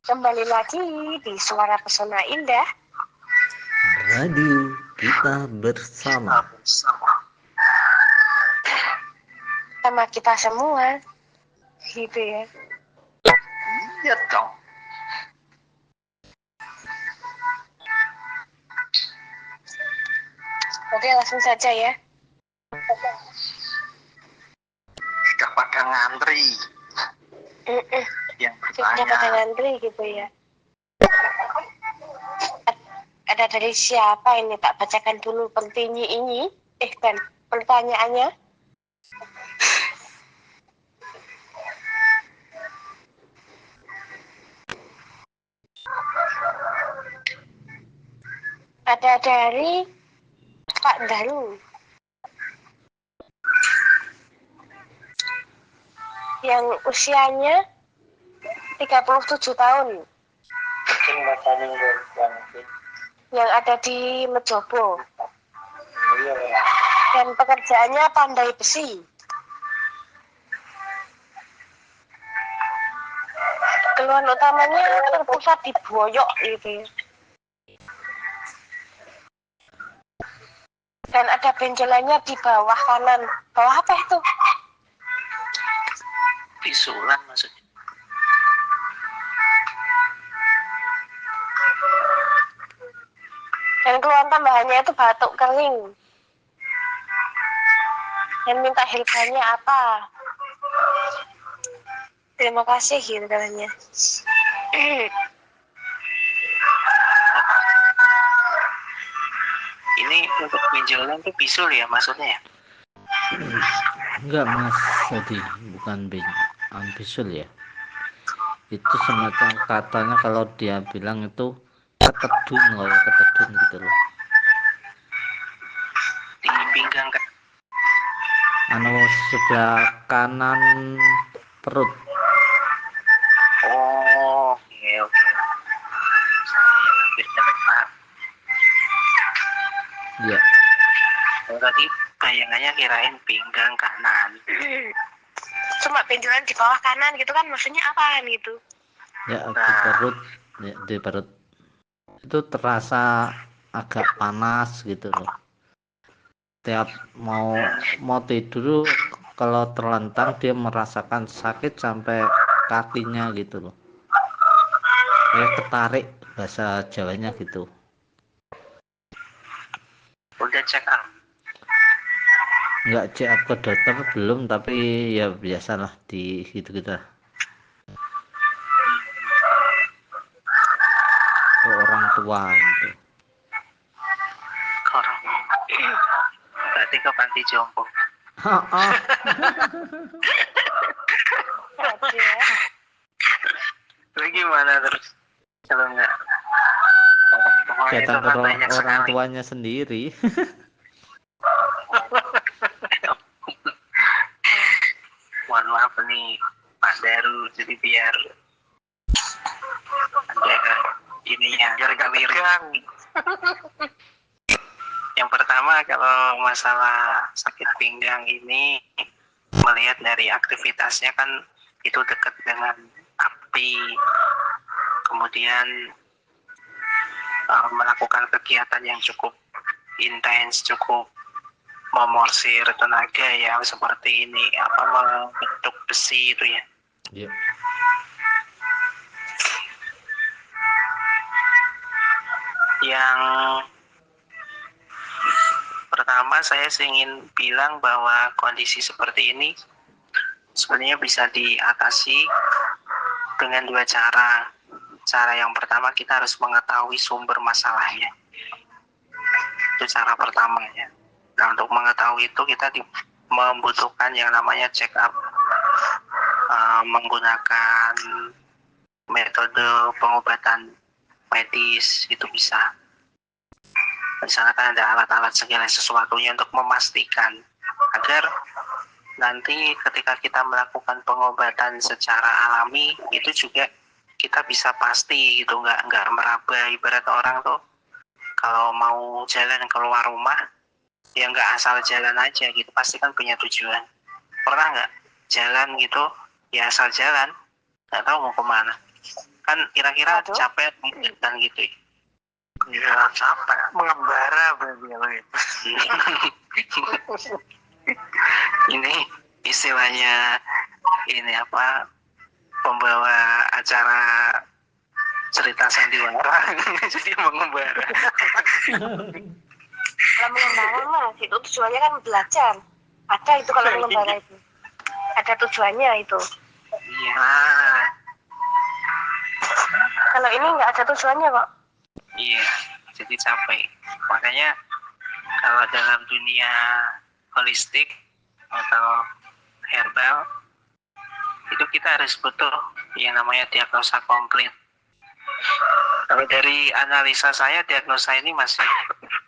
Kembali lagi di Suara Pesona Indah. Radio kita bersama. Sama kita semua. Gitu ya. Iya dong. Oke, langsung saja ya. Sudah pada ngantri. Yang Sudah pada bertanya, ngantri gitu ya. Ada dari siapa ini? Tak bacakan dulu pentingnya ini. Dan pertanyaannya. Ada dari Pak Daru yang usianya 37 tahun yang ada di Mejobo dan pekerjaannya pandai besi. Keluhan utamanya terpusat di boyok gitu ya. Dan ada benjolannya di bawah kanan. Bawah apa itu? bisulan maksudnya. Dan keluhan tambahannya itu batuk kering. Dan minta helpanya apa? Terima kasih gitu katanya. Ini untuk benjolan tuh bisul ya maksudnya ya? Enggak mas, tadi bukan bisul ya. Itu semacam katanya kalau dia bilang itu ketedun gitu loh. Di pinggang kan? Sebelah kanan perut. Oh, oke. Saya hampir dapat paham. Ya, Tadi bayangannya kirain pinggang kanan. Cuma benjolan di bawah kanan gitu kan, maksudnya apaan gitu? ya di perut, ya, di perut. Itu terasa agak panas gitu loh. Tiap mau tidur, kalau terlentang dia merasakan sakit sampai kakinya gitu loh. Kayak ketarik bahasa Jawanya gitu. Udah check up. Nggak cek up ke dokter belum, tapi ya biasalah di gitu-gitu lah. Ke orang tua gitu. Orang. Berarti ke panti jompo. Terus gimana terus? Kalau enggak Datang ke orang sekali. tuanya sendiri. Mohon maaf nih Pak Daru, jadi biar ada ininya keliring. Yang pertama, kalau masalah sakit pinggang ini melihat dari aktivitasnya kan itu dekat dengan api, kemudian melakukan kegiatan yang cukup intens, cukup memorsir tenaga ya, seperti ini membentuk besi itu ya. Yep. Yang pertama saya ingin bilang bahwa kondisi seperti ini sebenarnya bisa diatasi dengan dua cara. Cara yang pertama, kita harus mengetahui sumber masalahnya. Itu cara pertama ya. Nah, untuk mengetahui itu kita membutuhkan yang namanya check up, menggunakan metode pengobatan medis, itu bisa. Misalkan ada alat-alat segala sesuatunya untuk memastikan agar nanti ketika kita melakukan pengobatan secara alami itu juga kita bisa pasti gitu, nggak meraba. Ibarat orang tuh kalau mau jalan keluar rumah ya nggak asal jalan aja gitu, pasti kan punya tujuan. Pernah nggak jalan gitu ya asal jalan, nggak tahu mau kemana, Kan kira-kira Waduh. capek kan gitu ya. Ya capek, mengembara berarti kalau itu. Ini istilahnya ini apa, pembawa acara cerita sandiwara jadi mengembara. Kalau mengembara mas, itu tujuannya kan belajar. Ada itu kalau mengembara itu. Ada tujuannya itu. Iya. Kalau ini nggak ada tujuannya kok. Iya, jadi capek. Makanya kalau dalam dunia holistik atau herbal itu kita harus butuh yang namanya diagnosa komplit. Kalau dari analisa saya, diagnosa ini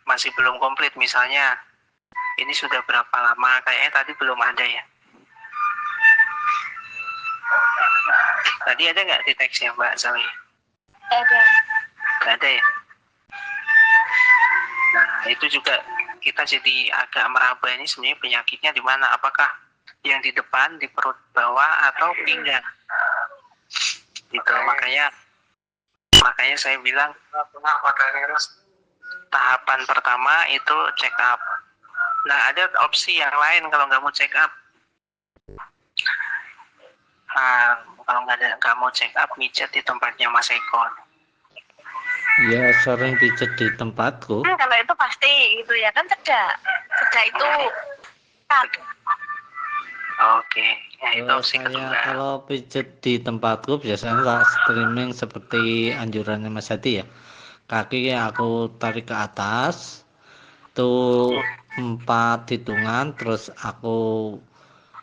masih belum komplit. Misalnya ini sudah berapa lama, kayaknya tadi belum ada ya. Tadi ada nggak di teksnya Mbak Sali? Ada. Nggak ada ya. Nah itu juga kita jadi agak meraba ini sebenarnya penyakitnya di mana? Apakah yang di depan, di perut bawah, atau pinggang? Gitu. Makanya saya bilang tahapan pertama itu check up. Nah ada opsi yang lain kalau nggak mau check up. Kalau nggak mau check up, mijet di tempatnya Mas Eko. Ya sering pijet di tempatku. Kalau itu pasti gitu ya kan, cedak itu kan. Oke, ya itu Kalau opsi saya kedua. kalau pijet di tempatku biasanya tak streaming seperti anjurannya Mas Hadi ya. Kaki aku tarik ke atas, tuh 4 hitungan, terus aku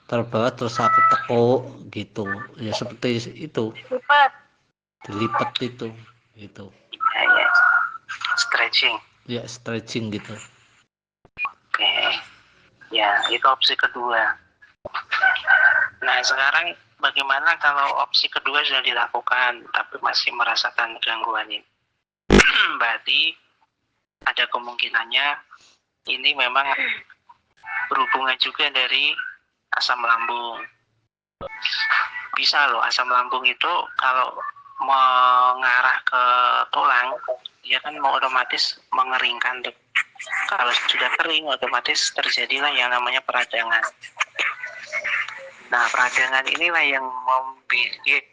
terbawah, terus aku tekuk gitu. Ya seperti itu, Lipat. dilipat itu, gitu. Ya, stretching. Ya stretching gitu. Oke, ya itu opsi kedua. Nah sekarang bagaimana kalau opsi kedua sudah dilakukan tapi masih merasakan gangguan ini? Berarti ada kemungkinannya ini memang berhubungan juga dari asam lambung. Bisa loh, asam lambung itu kalau mengarah ke tulang, dia kan mau otomatis mengeringkan tuh. Kalau sudah kering, otomatis terjadilah yang namanya peradangan. Nah, peradangan inilah yang membuat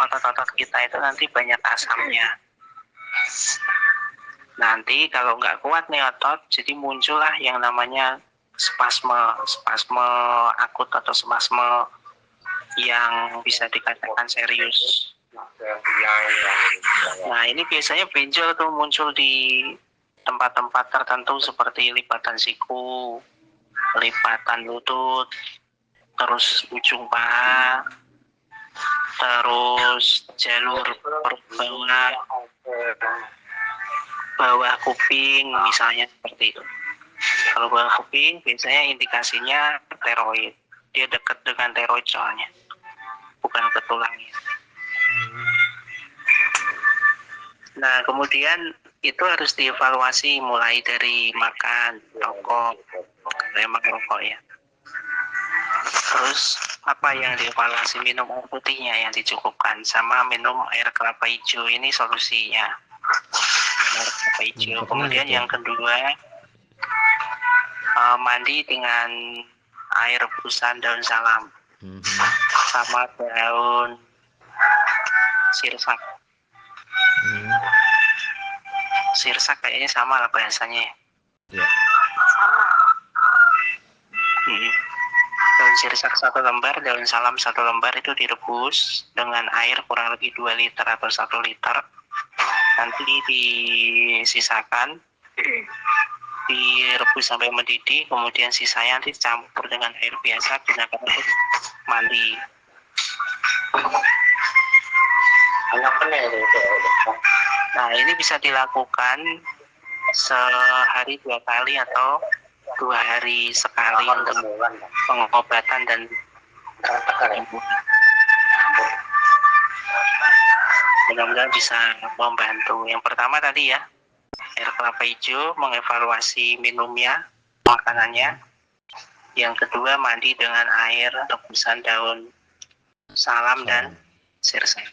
otot-otot kita itu nanti banyak asamnya. Nanti kalau nggak kuat nih otot, jadi muncullah yang namanya spasme akut atau spasme yang bisa dikatakan serius. Nah, ini biasanya benjol tuh muncul di tempat-tempat tertentu seperti lipatan siku, lipatan lutut, terus ujung paha, terus jalur perut bawah kuping misalnya seperti itu. Kalau bawah kuping biasanya indikasinya tiroid. Dia dekat dengan tiroid soalnya, bukan ke tulangnya. Nah, kemudian itu harus dievaluasi mulai dari makan, rokok, memang rokok ya. Terus apa yang dievaluasi, minum air putihnya yang dicukupkan, sama minum air kelapa hijau, ini solusinya. Air kelapa hijau. Kemudian yang kedua, mandi dengan air rebusan daun salam sama daun sirsak. Sirsak kayaknya sama lah bahasanya. Ya. Daun sirsak 1 lembar, daun salam 1 lembar itu direbus dengan air kurang lebih 2 liter atau 1 liter. Nanti disisakan, direbus sampai mendidih, kemudian sisanya nanti campur dengan air biasa, gunakan untuk mandi. Nah, ini bisa dilakukan sehari 2 kali atau 2 hari sekali untuk pengobatan dan mudah-mudahan bisa membantu. Yang pertama tadi ya, air kelapa hijau, mengevaluasi minumnya, makanannya. Yang kedua, mandi dengan air rebusan daun salam dan sirsak.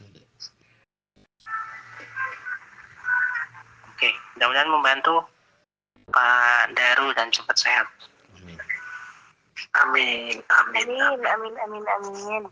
Mudah-mudahan membantu Pak Daru dan cepat sehat. Amin. Amin, amin, Amin, amin, amin, amin.